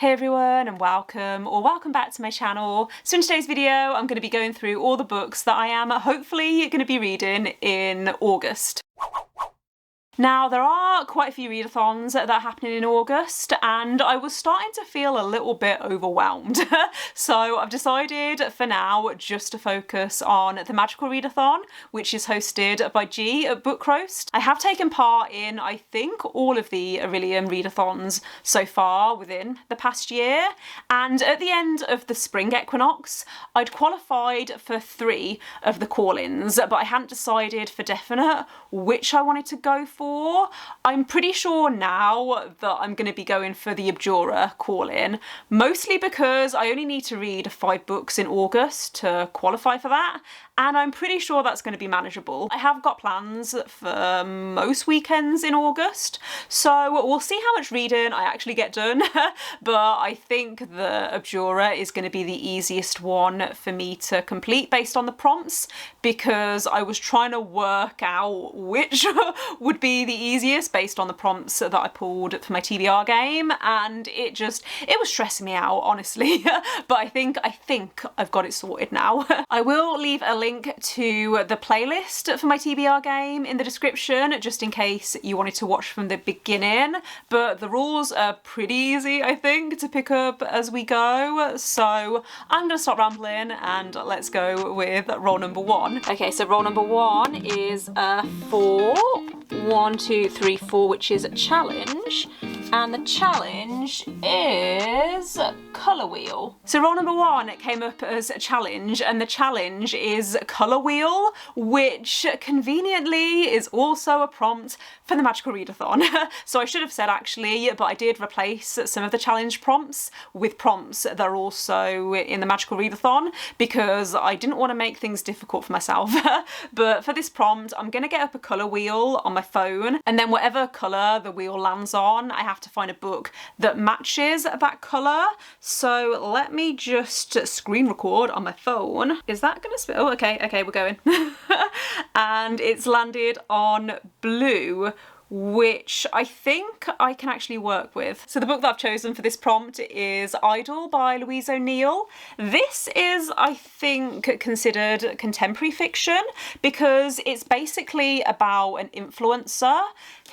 Hey everyone and welcome back to my channel. So in today's video I'm going to be going through all the books that I am hopefully going to be reading in August. Now there are quite a few readathons that are happening in August and I was starting to feel a little bit overwhelmed. So I've decided for now just to focus on the Magical Readathon, which is hosted by G at Book Roast. I have taken part in I think all of the Aurelian readathons so far within the past year, and at the end of the spring equinox I'd qualified for 3 of the call-ins, but I hadn't decided for definite which I wanted to go for. I'm pretty sure now that I'm going to be going for the Abjura call-in, mostly because I only need to read 5 books in August to qualify for that, and I'm pretty sure that's going to be manageable. I have got plans for most weekends in August, so we'll see how much reading I actually get done, but I think the Abjura is going to be the easiest one for me to complete based on the prompts, because I was trying to work out which would be the easiest based on the prompts that I pulled for my TBR game, and it was stressing me out, honestly. But I think I've got it sorted now. I will leave a link to the playlist for my TBR game in the description, just in case you wanted to watch from the beginning, but the rules are pretty easy, I think, to pick up as we go. So I'm gonna stop rambling and let's go with roll number 1. Okay, so roll number 1 is 4. 1, 2, 3, 4, which is a challenge, and the challenge is colour wheel. So roll number 1 came up as a challenge, and the challenge is colour wheel, which conveniently is also a prompt for the Magical Readathon. So I should have said actually, but I did replace some of the challenge prompts with prompts that are also in the Magical Readathon because I didn't want to make things difficult for myself. But for this prompt I'm going to get up a colour wheel on my phone, and then whatever colour the wheel lands on I have to find a book that matches that colour. So let me just screen record on my phone. Is that gonna spit? Oh, okay, we're going. And it's landed on blue, which I think I can actually work with. So the book that I've chosen for this prompt is Idle by Louise O'Neill. This is, I think, considered contemporary fiction because it's basically about an influencer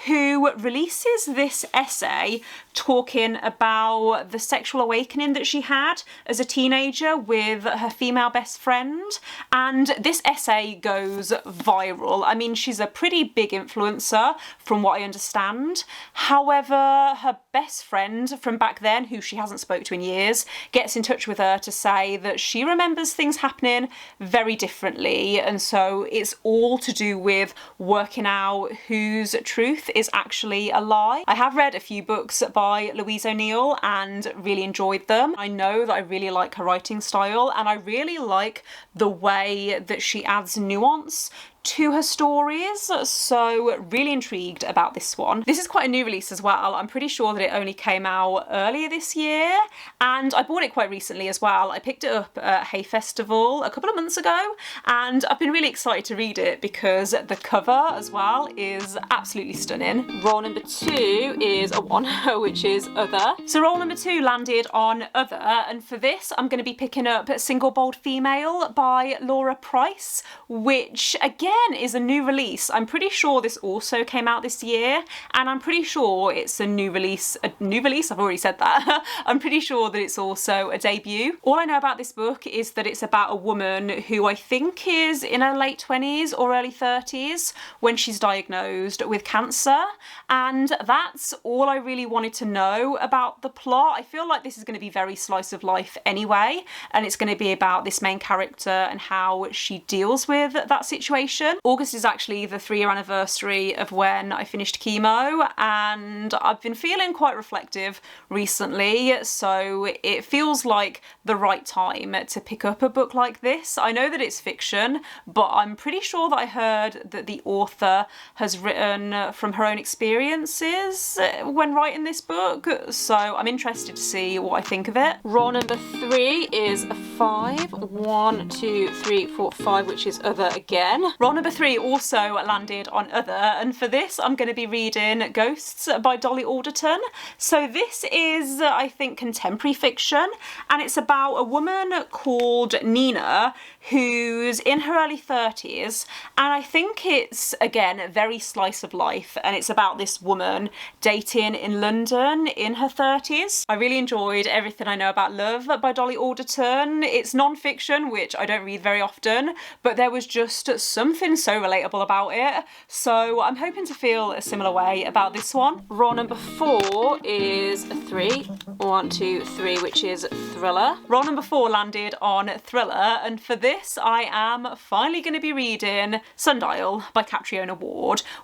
who releases this essay talking about the sexual awakening that she had as a teenager with her female best friend, and this essay goes viral. I mean, she's a pretty big influencer from what I understand. However, her best friend from back then, who she hasn't spoke to in years, gets in touch with her to say that she remembers things happening very differently, and so it's all to do with working out whose truth is actually a lie. I have read a few books by Louise O'Neill and really enjoyed them. I know that I really like her writing style, and I really like the way that she adds nuance to her stories, so really intrigued about this one. This is quite a new release as well. I'm pretty sure that it only came out earlier this year, and I bought it quite recently as well. I picked it up at Hay Festival a couple of months ago, and I've been really excited to read it because the cover as well is absolutely stunning. Roll number 2 is a 1, which is Other. So roll number 2 landed on Other, and for this I'm going to be picking up Single Bold Female by Laura Price, which again is a new release. I'm pretty sure this also came out this year, and I'm pretty sure it's a new release, I've already said that. I'm pretty sure that it's also a debut. All I know about this book is that it's about a woman who I think is in her late 20s or early 30s when she's diagnosed with cancer, and that's all I really wanted to know about the plot. I feel like this is going to be very slice of life anyway, and it's going to be about this main character and how she deals with that situation. August is actually the 3-year anniversary of when I finished chemo, and I've been feeling quite reflective recently, so it feels like the right time to pick up a book like this. I know that it's fiction, but I'm pretty sure that I heard that the author has written from her own experiences when writing this book, so I'm interested to see what I think of it. Roll number 3 is a 5. 1, 2, 3, 4, 5, which is Other again. Roll Role number 3 also landed on Other, and for this I'm going to be reading Ghosts by Dolly Alderton. So this is, I think, contemporary fiction, and it's about a woman called Nina who's in her early 30s, and I think it's, again, very slice of life, and it's about this woman dating in London in her 30s. I really enjoyed Everything I Know About Love by Dolly Alderton. It's non-fiction, which I don't read very often, but there was just something so relatable about it, so I'm hoping to feel a similar way about this one. Role number 4 is a 3. 1, 2, 3, which is thriller. Role number 4 landed on thriller, and for this I am finally going to be reading Sundial by Catriona,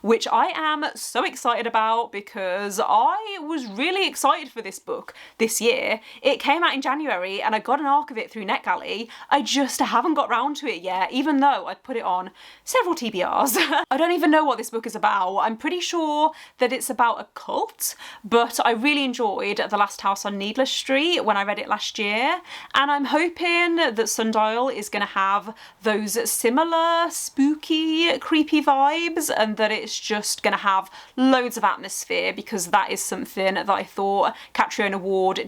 which I am so excited about because I was really excited for this book this year. It came out in January and I got an arc of it through NetGalley. I just haven't got round to it yet, even though I put it on several TBRs. I don't even know what this book is about. I'm pretty sure that it's about a cult, but I really enjoyed The Last House on Needless Street when I read it last year, and I'm hoping that Sundial is going to have those similar spooky, creepy vibes, and that it's just going to have loads of atmosphere, because that is something that I thought Catriona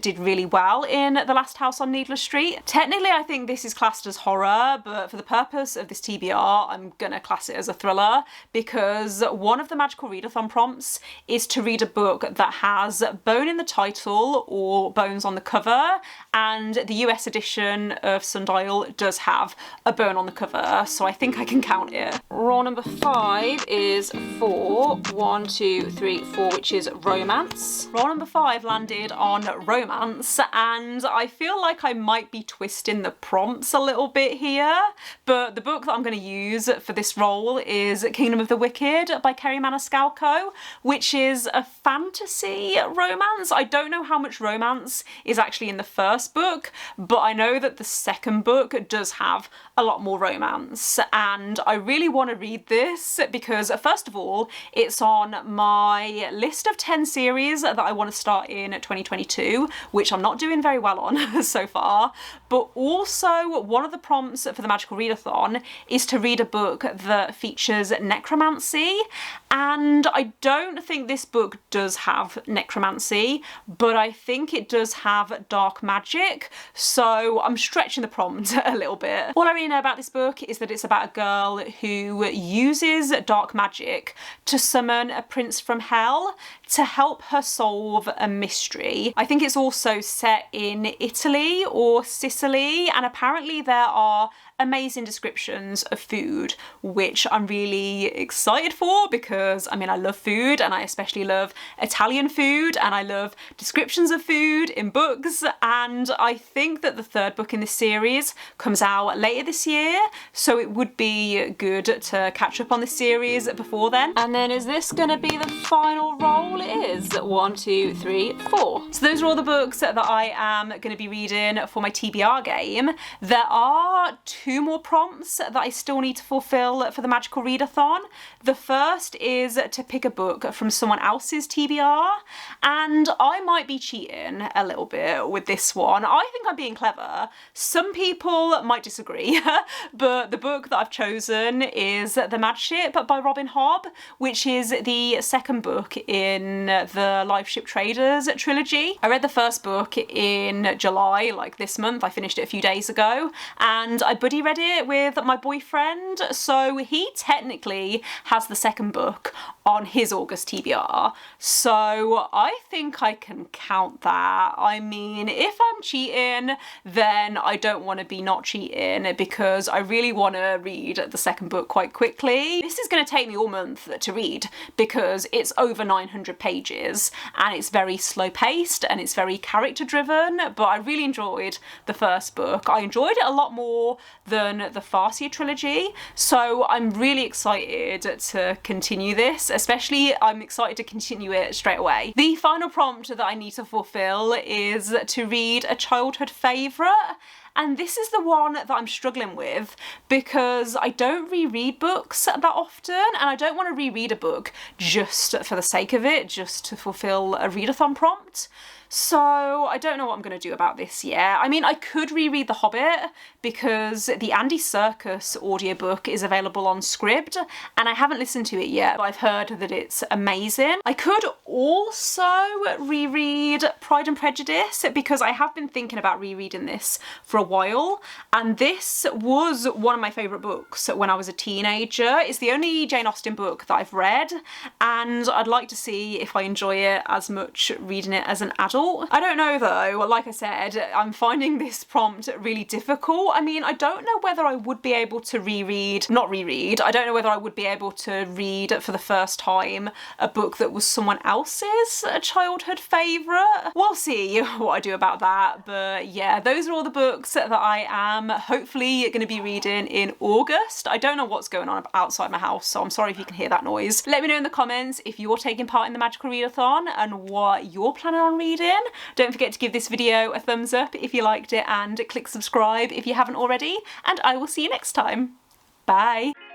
did really well in The Last House on Needless Street. Technically I think this is classed as horror, but for the purpose of this TBR I'm going to class it as a thriller, because one of the magical readathon prompts is to read a book that has bone in the title or bones on the cover, and the US edition of Sundial does have a bone on the cover, so I think I can count it. Rule number 5 is 4. 1, 2, 3, 4, which is romance. Role number 5 landed on romance, and I feel like I might be twisting the prompts a little bit here, but the book that I'm going to use for this role is Kingdom of the Wicked by Kerry Maniscalco, which is a fantasy romance. I don't know how much romance is actually in the first book, but I know that the second book does have a lot more romance, and I really want to read this because, first of all, it's on my list of 10 series that I want to start in 2022, which I'm not doing very well on so far, but also one of the prompts for the Magical Readathon is to read a book that features necromancy, and I don't think this book does have necromancy, but I think it does have dark magic, so I'm stretching the prompt a little bit. All I really know about this book is that it's about a girl who uses dark magic to summon a prince from hell to help her solve a mystery. I think it's also set in Italy or Sicily, and apparently there are amazing descriptions of food, which I'm really excited for because, I mean, I love food, and I especially love Italian food, and I love descriptions of food in books, and I think that the third book in this series comes out later this year, so it would be good to catch up on this series before then. And then is this gonna be the final roll? It is. 1, 2, 3, 4. So those are all the books that I am going to be reading for my TBR game. There are 2 more prompts that I still need to fulfill for the Magical Readathon. The first is to pick a book from someone else's TBR, and I might be cheating a little bit with this one. I think I'm being clever. Some people might disagree, but the book that I've chosen is The Mad Ship by Robin Hobb, which is the second book in the Live Ship Traders trilogy. I read the first book in July, like this month. I finished it a few days ago, and I buddy read it with my boyfriend, so he technically has the second book on his August TBR, so I think I can count that. I mean, if I'm cheating, then I don't want to be not cheating, because I really want to read the second book quite quickly. This is going to take me all month to read because it's over 900 pages and it's very slow paced and it's very character driven, but I really enjoyed the first book. I enjoyed it a lot more than the Farseer trilogy, so I'm really excited to continue this, especially I'm excited to continue it straight away. The final prompt that I need to fulfill is to read a childhood favourite, and this is the one that I'm struggling with because I don't reread books that often, and I don't want to reread a book just for the sake of it, just to fulfill a readathon prompt. So I don't know what I'm going to do about this yet. I mean, I could reread The Hobbit because the Andy Serkis audiobook is available on Scribd and I haven't listened to it yet, but I've heard that it's amazing. I could also reread Pride and Prejudice because I have been thinking about rereading this for a while, and this was one of my favourite books when I was a teenager. It's the only Jane Austen book that I've read, and I'd like to see if I enjoy it as much reading it as an adult. I don't know though, like I said, I'm finding this prompt really difficult. I mean, I don't know whether I would be able to I don't know whether I would be able to read for the first time a book that was someone else's childhood favourite. We'll see what I do about that, but yeah, those are all the books that I am hopefully going to be reading in August. I don't know what's going on outside my house, so I'm sorry if you can hear that noise. Let me know in the comments if you're taking part in the Magical Readathon and what you're planning on reading. Don't forget to give this video a thumbs up if you liked it and click subscribe if you haven't already, and I will see you next time. Bye!